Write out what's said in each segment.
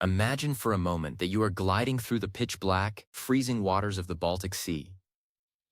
Imagine for a moment that you are gliding through the pitch-black, freezing waters of the Baltic Sea.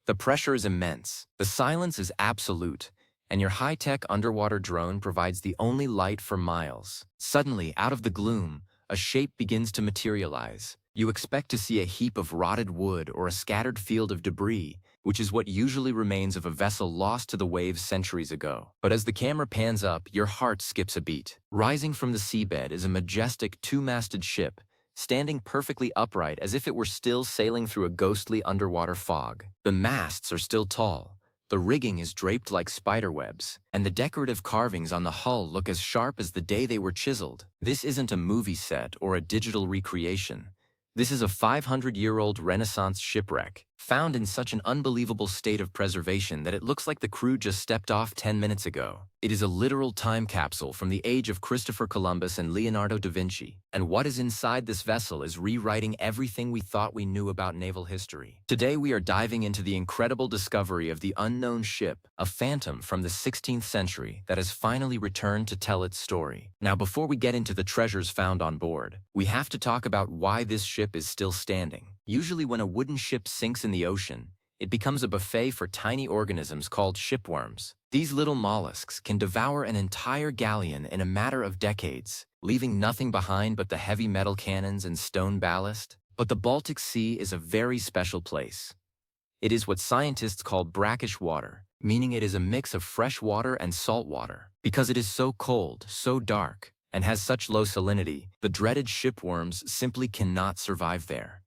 The pressure is immense, the silence is absolute, and your high-tech underwater drone provides the only light for miles. Suddenly, out of the gloom, a shape begins to materialize. You expect to see a heap of rotted wood or a scattered field of debris, which is what usually remains of a vessel lost to the waves centuries ago. But as the camera pans up, your heart skips a beat. Rising from the seabed is a majestic two-masted ship, standing perfectly upright as if it were still sailing through a ghostly underwater fog. The masts are still tall, the rigging is draped like spiderwebs, and the decorative carvings on the hull look as sharp as the day they were chiseled. This isn't a movie set or a digital recreation. This is a 500-year-old Renaissance shipwreck, found in such an unbelievable state of preservation that it looks like the crew just stepped off 10 minutes ago. It is a literal time capsule from the age of Christopher Columbus and Leonardo da Vinci, and what is inside this vessel is rewriting everything we thought we knew about naval history. Today we are diving into the incredible discovery of the unknown ship, a phantom from the 16th century that has finally returned to tell its story. Now, before we get into the treasures found on board, we have to talk about why this ship is still standing. Usually when a wooden ship sinks in the ocean, it becomes a buffet for tiny organisms called shipworms. These little mollusks can devour an entire galleon in a matter of decades, leaving nothing behind but the heavy metal cannons and stone ballast. But the Baltic Sea is a very special place. It is what scientists call brackish water, meaning it is a mix of fresh water and salt water. Because it is so cold, so dark, and has such low salinity, the dreaded shipworms simply cannot survive there.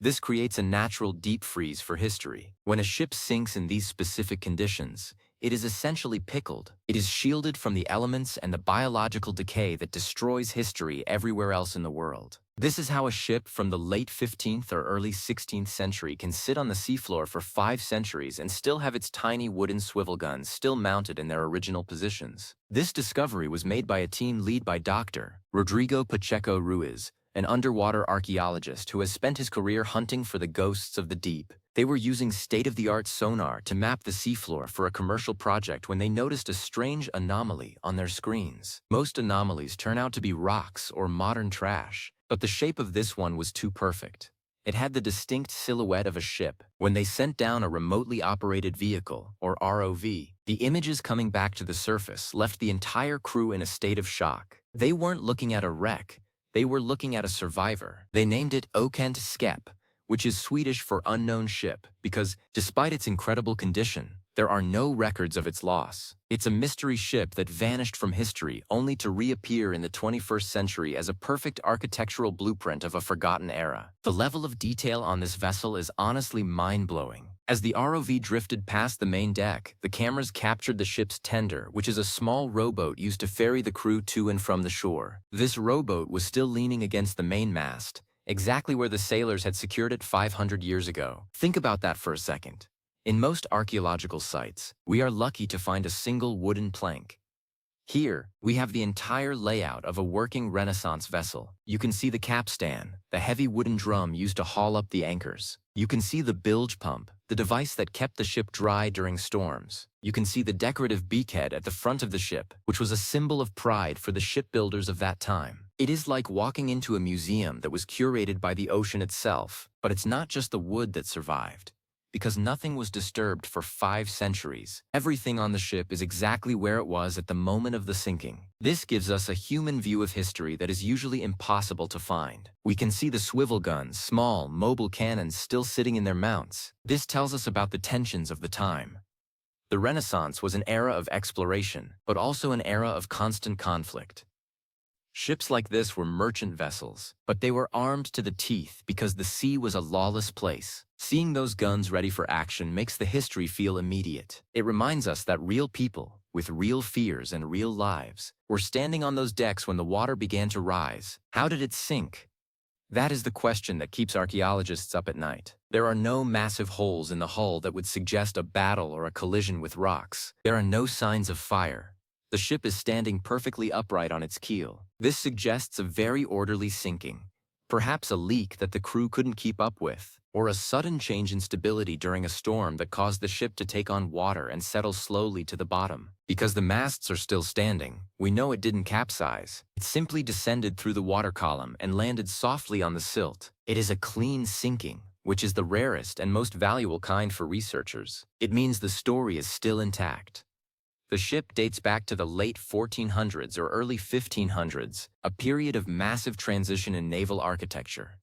This creates a natural deep freeze for history. When a ship sinks in these specific conditions, it is essentially pickled. It is shielded from the elements and the biological decay that destroys history everywhere else in the world. This is how a ship from the late 15th or early 16th century can sit on the seafloor for 5 centuries and still have its tiny wooden swivel guns still mounted in their original positions. This discovery was made by a team led by Dr. Rodrigo Pacheco Ruiz, an underwater archaeologist who has spent his career hunting for the ghosts of the deep. They were using state-of-the-art sonar to map the seafloor for a commercial project when they noticed a strange anomaly on their screens. Most anomalies turn out to be rocks or modern trash, but the shape of this one was too perfect. It had the distinct silhouette of a ship. When they sent down a remotely operated vehicle, or ROV, the images coming back to the surface left the entire crew in a state of shock. They weren't looking at a wreck. They were looking at a survivor. They named it Okent Skep, which is Swedish for unknown ship, because, despite its incredible condition, there are no records of its loss. It's a mystery ship that vanished from history only to reappear in the 21st century as a perfect architectural blueprint of a forgotten era. The level of detail on this vessel is honestly mind-blowing. As the ROV drifted past the main deck, the cameras captured the ship's tender, which is a small rowboat used to ferry the crew to and from the shore. This rowboat was still leaning against the main mast, exactly where the sailors had secured it 500 years ago. Think about that for a second. In most archaeological sites, we are lucky to find a single wooden plank. Here, we have the entire layout of a working Renaissance vessel. You can see the capstan, the heavy wooden drum used to haul up the anchors. You can see the bilge pump, the device that kept the ship dry during storms. You can see the decorative beakhead at the front of the ship, which was a symbol of pride for the shipbuilders of that time. It is like walking into a museum that was curated by the ocean itself, but it's not just the wood that survived. Because nothing was disturbed for 5 centuries. Everything on the ship is exactly where it was at the moment of the sinking. This gives us a human view of history that is usually impossible to find. We can see the swivel guns, small, mobile cannons still sitting in their mounts. This tells us about the tensions of the time. The Renaissance was an era of exploration, but also an era of constant conflict. Ships like this were merchant vessels, but they were armed to the teeth because the sea was a lawless place. Seeing those guns ready for action makes the history feel immediate. It reminds us that real people, with real fears and real lives, were standing on those decks when the water began to rise. How did it sink? That is the question that keeps archaeologists up at night. There are no massive holes in the hull that would suggest a battle or a collision with rocks. There are no signs of fire. The ship is standing perfectly upright on its keel. This suggests a very orderly sinking. Perhaps a leak that the crew couldn't keep up with, or a sudden change in stability during a storm that caused the ship to take on water and settle slowly to the bottom. Because the masts are still standing, we know it didn't capsize. It simply descended through the water column and landed softly on the silt. It is a clean sinking, which is the rarest and most valuable kind for researchers. It means the story is still intact. The ship dates back to the late 1400s or early 1500s, a period of massive transition in naval architecture.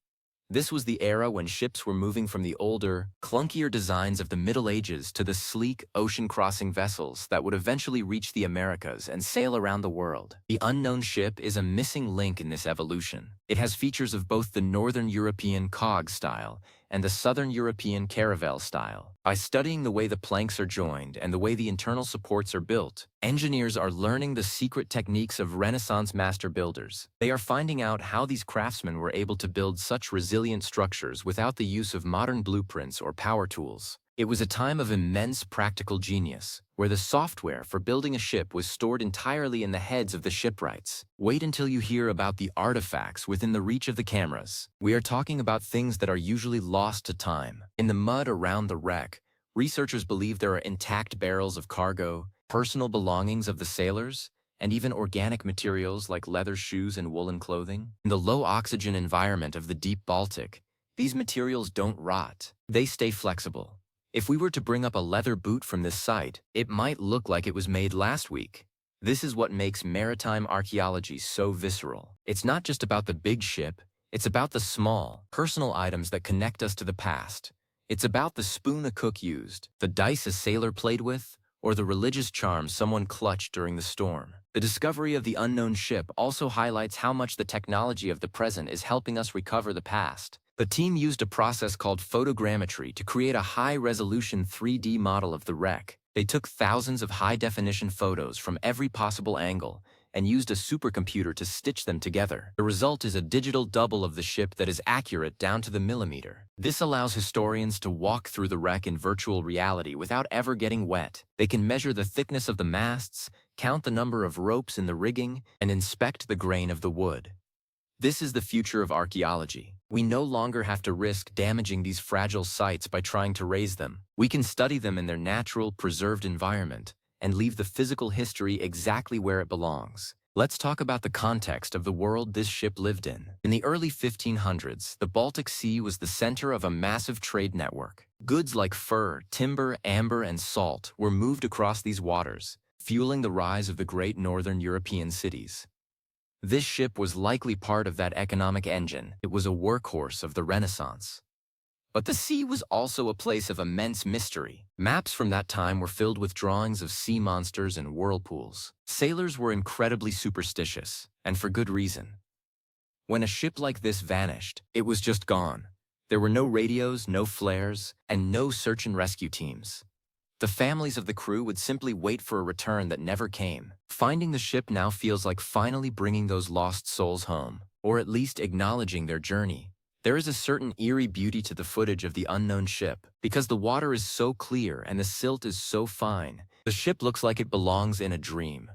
This was the era when ships were moving from the older, clunkier designs of the Middle Ages to the sleek, ocean-crossing vessels that would eventually reach the Americas and sail around the world. The unknown ship is a missing link in this evolution. It has features of both the Northern European cog style and the Southern European caravel style. By studying the way the planks are joined and the way the internal supports are built, engineers are learning the secret techniques of Renaissance master builders. They are finding out how these craftsmen were able to build such resilient structures without the use of modern blueprints or power tools. It was a time of immense practical genius, where the software for building a ship was stored entirely in the heads of the shipwrights. Wait until you hear about the artifacts within the reach of the cameras. We are talking about things that are usually lost to time. In the mud around the wreck, researchers believe there are intact barrels of cargo, personal belongings of the sailors, and even organic materials like leather shoes and woolen clothing. In the low-oxygen environment of the deep Baltic, these materials don't rot. They stay flexible. If we were to bring up a leather boot from this site, it might look like it was made last week. This is what makes maritime archaeology so visceral. It's not just about the big ship, it's about the small, personal items that connect us to the past. It's about the spoon a cook used, the dice a sailor played with, or the religious charm someone clutched during the storm. The discovery of the unknown ship also highlights how much the technology of the present is helping us recover the past. The team used a process called photogrammetry to create a high-resolution 3D model of the wreck. They took thousands of high-definition photos from every possible angle and used a supercomputer to stitch them together. The result is a digital double of the ship that is accurate down to the millimeter. This allows historians to walk through the wreck in virtual reality without ever getting wet. They can measure the thickness of the masts, count the number of ropes in the rigging, and inspect the grain of the wood. This is the future of archaeology. We no longer have to risk damaging these fragile sites by trying to raise them. We can study them in their natural, preserved environment and leave the physical history exactly where it belongs. Let's talk about the context of the world this ship lived in. In the early 1500s, the Baltic Sea was the center of a massive trade network. Goods like fur, timber, amber, and salt were moved across these waters, fueling the rise of the great northern European cities. This ship was likely part of that economic engine. It was a workhorse of the Renaissance. But the sea was also a place of immense mystery. Maps from that time were filled with drawings of sea monsters and whirlpools. Sailors were incredibly superstitious, and for good reason. When a ship like this vanished, it was just gone. There were no radios, no flares, and no search and rescue teams. The families of the crew would simply wait for a return that never came. Finding the ship now feels like finally bringing those lost souls home, or at least acknowledging their journey. There is a certain eerie beauty to the footage of the unknown ship. Because the water is so clear and the silt is so fine, the ship looks like it belongs in a dream.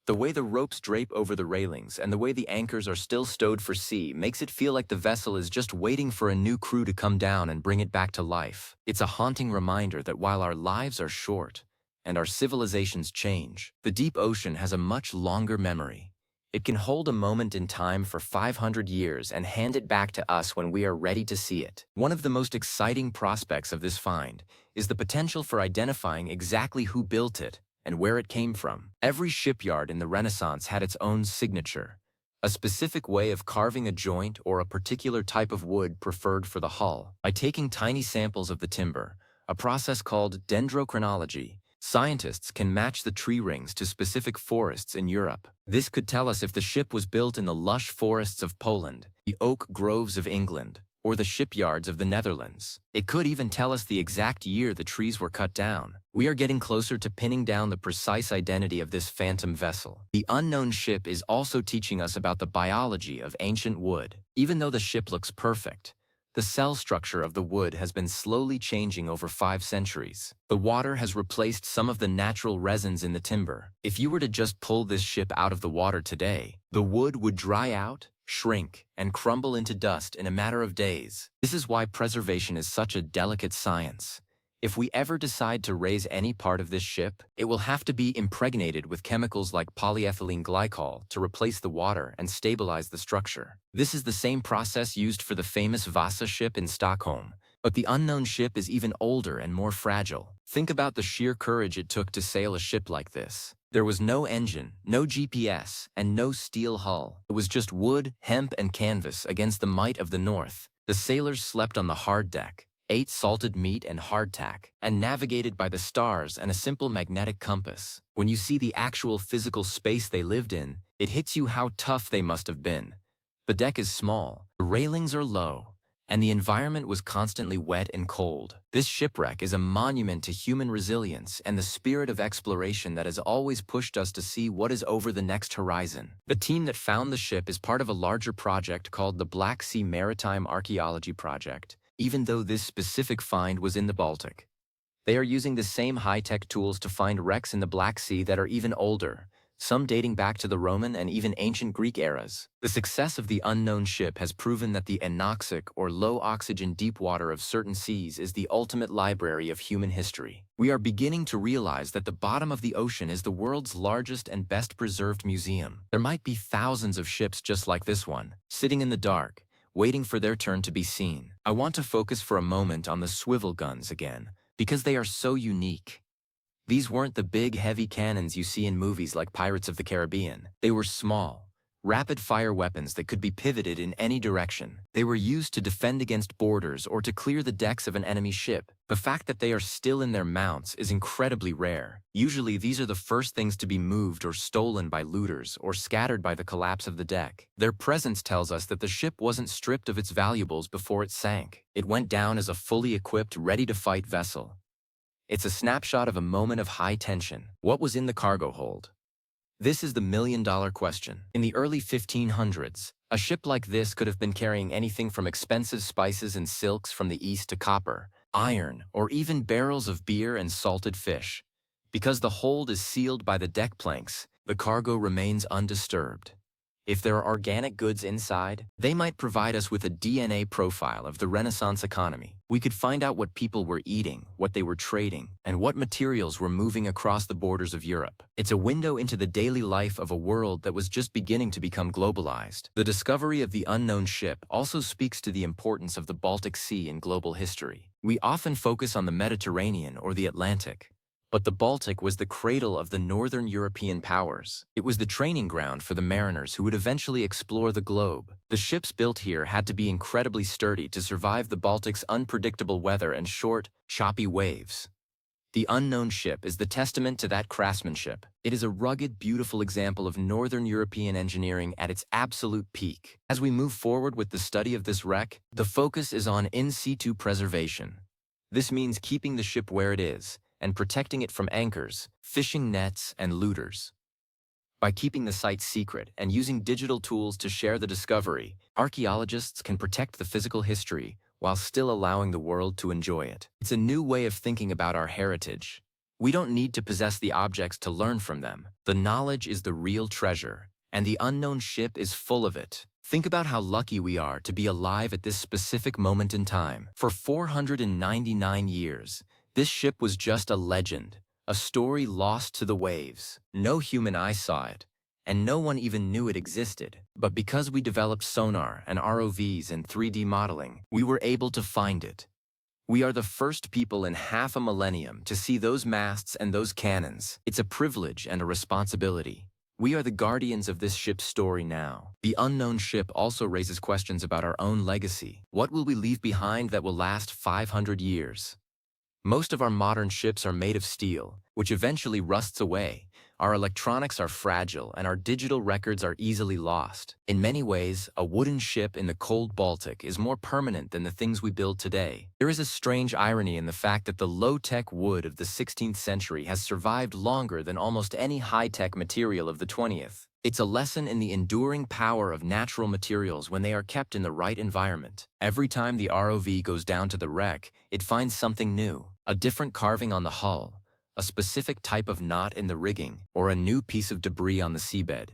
The way the ropes drape over the railings and the way the anchors are still stowed for sea makes it feel like the vessel is just waiting for a new crew to come down and bring it back to life. It's a haunting reminder that while our lives are short and our civilizations change, the deep ocean has a much longer memory. It can hold a moment in time for 500 years and hand it back to us when we are ready to see it. One of the most exciting prospects of this find is the potential for identifying exactly who built it and where it came from. Every shipyard in the Renaissance had its own signature, a specific way of carving a joint or a particular type of wood preferred for the hull. By taking tiny samples of the timber, a process called dendrochronology, scientists can match the tree rings to specific forests in Europe. This could tell us if the ship was built in the lush forests of Poland, the oak groves of England, or the shipyards of the Netherlands. It could even tell us the exact year the trees were cut down. We are getting closer to pinning down the precise identity of this phantom vessel. The unknown ship is also teaching us about the biology of ancient wood. Even though the ship looks perfect, the cell structure of the wood has been slowly changing over 5 centuries. The water has replaced some of the natural resins in the timber. If you were to just pull this ship out of the water today, the wood would dry out, shrink, and crumble into dust in a matter of days. This is why preservation is such a delicate science. If we ever decide to raise any part of this ship, it will have to be impregnated with chemicals like polyethylene glycol to replace the water and stabilize the structure. This is the same process used for the famous Vasa ship in Stockholm. But the unknown ship is even older and more fragile. Think about the sheer courage it took to sail a ship like this. There was no engine, no GPS, and no steel hull. It was just wood, hemp, and canvas against the might of the north. The sailors slept on the hard deck, ate salted meat and hardtack, and navigated by the stars and a simple magnetic compass. When you see the actual physical space they lived in, it hits you how tough they must have been. The deck is small, the railings are low, and the environment was constantly wet and cold. This shipwreck is a monument to human resilience and the spirit of exploration that has always pushed us to see what is over the next horizon. The team that found the ship is part of a larger project called the Black Sea Maritime Archaeology Project, even though this specific find was in the Baltic. They are using the same high-tech tools to find wrecks in the Black Sea that are even older, some dating back to the Roman and even ancient Greek eras. The success of the unknown ship has proven that the anoxic or low-oxygen deep water of certain seas is the ultimate library of human history. We are beginning to realize that the bottom of the ocean is the world's largest and best-preserved museum. There might be thousands of ships just like this one, sitting in the dark, waiting for their turn to be seen. I want to focus for a moment on the swivel guns again, because they are so unique. These weren't the big, heavy cannons you see in movies like Pirates of the Caribbean. They were small, rapid-fire weapons that could be pivoted in any direction. They were used to defend against boarders or to clear the decks of an enemy ship. The fact that they are still in their mounts is incredibly rare. Usually, these are the first things to be moved or stolen by looters or scattered by the collapse of the deck. Their presence tells us that the ship wasn't stripped of its valuables before it sank. It went down as a fully equipped, ready-to-fight vessel. It's a snapshot of a moment of high tension. What was in the cargo hold? This is the million-dollar question. In the early 1500s, a ship like this could have been carrying anything from expensive spices and silks from the east to copper, iron, or even barrels of beer and salted fish. Because the hold is sealed by the deck planks, the cargo remains undisturbed. If there are organic goods inside, they might provide us with a DNA profile of the Renaissance economy. We could find out what people were eating, what they were trading, and what materials were moving across the borders of Europe. It's a window into the daily life of a world that was just beginning to become globalized. The discovery of the unknown ship also speaks to the importance of the Baltic Sea in global history. We often focus on the Mediterranean or the Atlantic, but the Baltic was the cradle of the northern European powers. It was the training ground for the mariners who would eventually explore the globe. The ships built here had to be incredibly sturdy to survive the Baltic's unpredictable weather and short, choppy waves. The unknown ship is the testament to that craftsmanship. It is a rugged, beautiful example of northern European engineering at its absolute peak. As we move forward with the study of this wreck, the focus is on in situ preservation. This means keeping the ship where it is, and protecting it from anchors, fishing nets, and looters. By keeping the site secret and using digital tools to share the discovery, archaeologists can protect the physical history while still allowing the world to enjoy it. It's a new way of thinking about our heritage. We don't need to possess the objects to learn from them. The knowledge is the real treasure, and the unknown ship is full of it. Think about how lucky we are to be alive at this specific moment in time. For 499 years, this ship was just a legend, a story lost to the waves. No human eye saw it, and no one even knew it existed. But because we developed sonar and ROVs and 3D modeling, we were able to find it. We are the first people in half a millennium to see those masts and those cannons. It's a privilege and a responsibility. We are the guardians of this ship's story now. The unknown ship also raises questions about our own legacy. What will we leave behind that will last 500 years? Most of our modern ships are made of steel, which eventually rusts away. Our electronics are fragile, and our digital records are easily lost. In many ways, a wooden ship in the cold Baltic is more permanent than the things we build today. There is a strange irony in the fact that the low-tech wood of the 16th century has survived longer than almost any high-tech material of the 20th. It's a lesson in the enduring power of natural materials when they are kept in the right environment. Every time the ROV goes down to the wreck, it finds something new, a different carving on the hull, a specific type of knot in the rigging, or a new piece of debris on the seabed.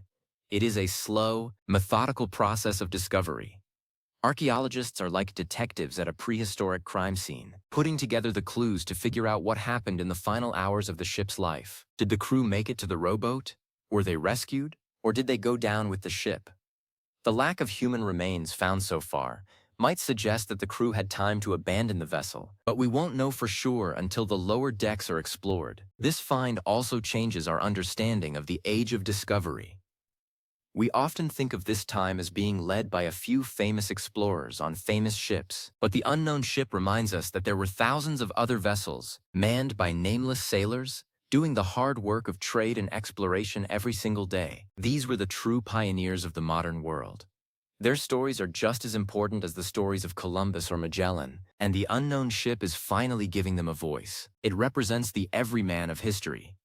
It is a slow, methodical process of discovery. Archaeologists are like detectives at a prehistoric crime scene, putting together the clues to figure out what happened in the final hours of the ship's life. Did the crew make it to the rowboat? Were they rescued? Or did they go down with the ship? The lack of human remains found so far might suggest that the crew had time to abandon the vessel, but we won't know for sure until the lower decks are explored. This find also changes our understanding of the age of discovery. We often think of this time as being led by a few famous explorers on famous ships, but the unknown ship reminds us that there were thousands of other vessels, manned by nameless sailors, doing the hard work of trade and exploration every single day. These were the true pioneers of the modern world. Their stories are just as important as the stories of Columbus or Magellan, and the unknown ship is finally giving them a voice. It represents the everyman of history.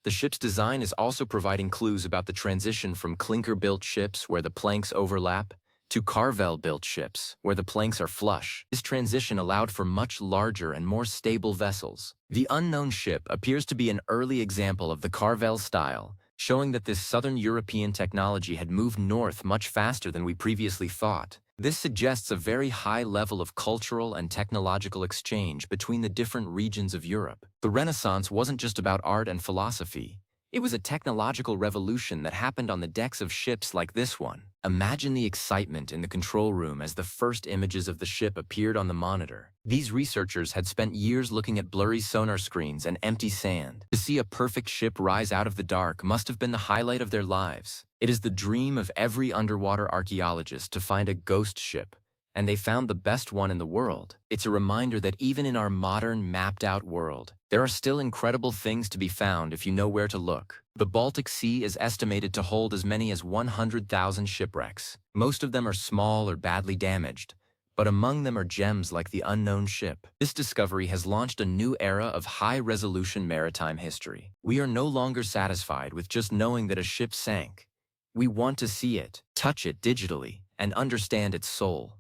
The ship's design is also providing clues about the transition from clinker-built ships where the planks overlap to Carvel-built ships where the planks are flush. This transition allowed for much larger and more stable vessels. The unknown ship appears to be an early example of the Carvel style, showing that this southern European technology had moved north much faster than we previously thought. This suggests a very high level of cultural and technological exchange between the different regions of Europe. The Renaissance wasn't just about art and philosophy. It was a technological revolution that happened on the decks of ships like this one. Imagine the excitement in the control room as the first images of the ship appeared on the monitor. These researchers had spent years looking at blurry sonar screens and empty sand. To see a perfect ship rise out of the dark must have been the highlight of their lives. It is the dream of every underwater archaeologist to find a ghost ship, and they found the best one in the world. It's a reminder that even in our modern, mapped-out world, there are still incredible things to be found if you know where to look. The Baltic Sea is estimated to hold as many as 100,000 shipwrecks. Most of them are small or badly damaged, but among them are gems like the unknown ship. This discovery has launched a new era of high-resolution maritime history. We are no longer satisfied with just knowing that a ship sank. We want to see it, touch it digitally, and understand its soul.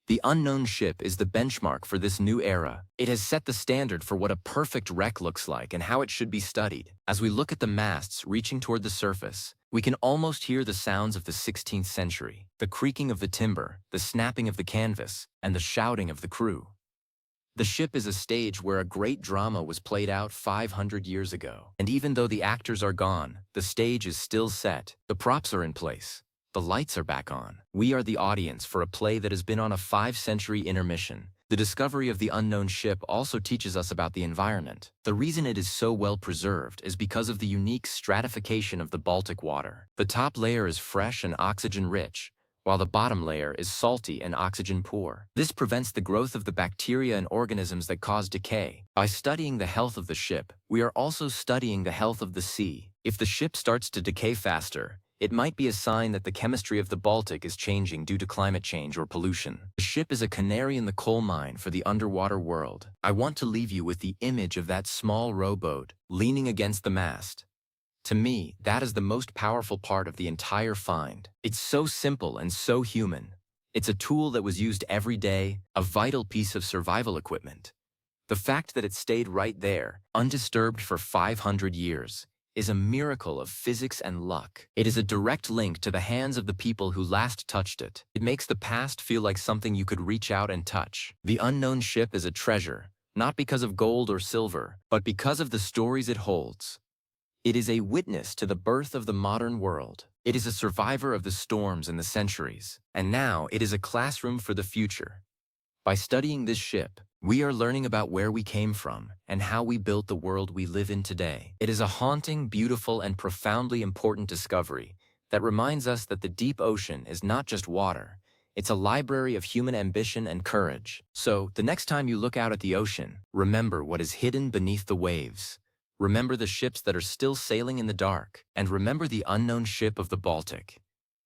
The unknown ship is the benchmark for this new era. It has set the standard for what a perfect wreck looks like and how it should be studied. As we look at the masts reaching toward the surface, we can almost hear the sounds of the 16th century, the creaking of the timber, the snapping of the canvas, and the shouting of the crew. The ship is a stage where a great drama was played out 500 years ago. And even though the actors are gone, the stage is still set. The props are in place. The lights are back on. We are the audience for a play that has been on a 5-century intermission. The discovery of the unknown ship also teaches us about the environment. The reason it is so well preserved is because of the unique stratification of the Baltic water. The top layer is fresh and oxygen-rich, while the bottom layer is salty and oxygen-poor. This prevents the growth of the bacteria and organisms that cause decay. By studying the health of the ship, we are also studying the health of the sea. If the ship starts to decay faster, it might be a sign that the chemistry of the Baltic is changing due to climate change or pollution. The ship is a canary in the coal mine for the underwater world. I want to leave you with the image of that small rowboat leaning against the mast. To me, that is the most powerful part of the entire find. It's so simple and so human. It's a tool that was used every day, a vital piece of survival equipment. The fact that it stayed right there, undisturbed for 500 years, is a miracle of physics and luck. It is a direct link to the hands of the people who last touched it. It makes the past feel like something you could reach out and touch. The unknown ship is a treasure, not because of gold or silver, but because of the stories it holds. It is a witness to the birth of the modern world. It is a survivor of the storms and the centuries. And now it is a classroom for the future. By studying this ship, we are learning about where we came from and how we built the world we live in today. It is a haunting, beautiful, and profoundly important discovery that reminds us that the deep ocean is not just water. It's a library of human ambition and courage. So, the next time you look out at the ocean, remember what is hidden beneath the waves. Remember the ships that are still sailing in the dark, and remember the unknown ship of the Baltic.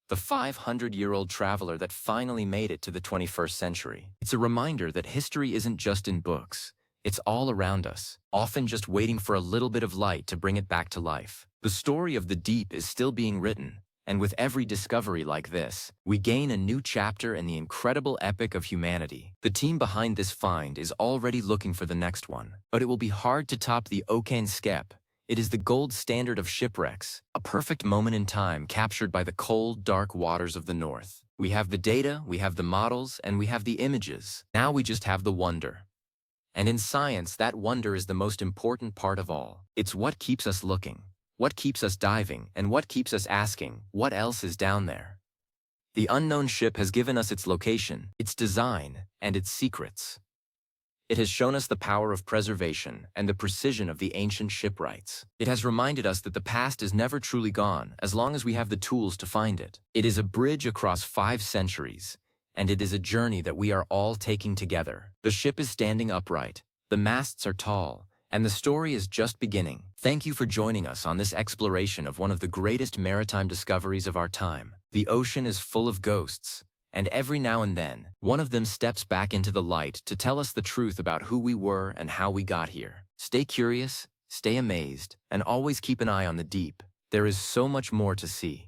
The 500-year-old traveler that finally made it to the 21st century. It's a reminder that history isn't just in books. It's all around us, often just waiting for a little bit of light to bring it back to life. The story of the deep is still being written, and with every discovery like this, we gain a new chapter in the incredible epic of humanity. The team behind this find is already looking for the next one, but it will be hard to top the Okan Skep It is the gold standard of shipwrecks, a perfect moment in time captured by the cold, dark waters of the North. We have the data, we have the models, and we have the images. Now we just have the wonder. And in science, that wonder is the most important part of all. It's what keeps us looking, what keeps us diving, and what keeps us asking, what else is down there? The unknown ship has given us its location, its design, and its secrets. It has shown us the power of preservation and the precision of the ancient shipwrights. It has reminded us that the past is never truly gone as long as we have the tools to find it. It is a bridge across 5 centuries, and it is a journey that we are all taking together. The ship is standing upright, the masts are tall, and the story is just beginning. Thank you for joining us on this exploration of one of the greatest maritime discoveries of our time. The ocean is full of ghosts, and every now and then, one of them steps back into the light to tell us the truth about who we were and how we got here. Stay curious, stay amazed, and always keep an eye on the deep. There is so much more to see.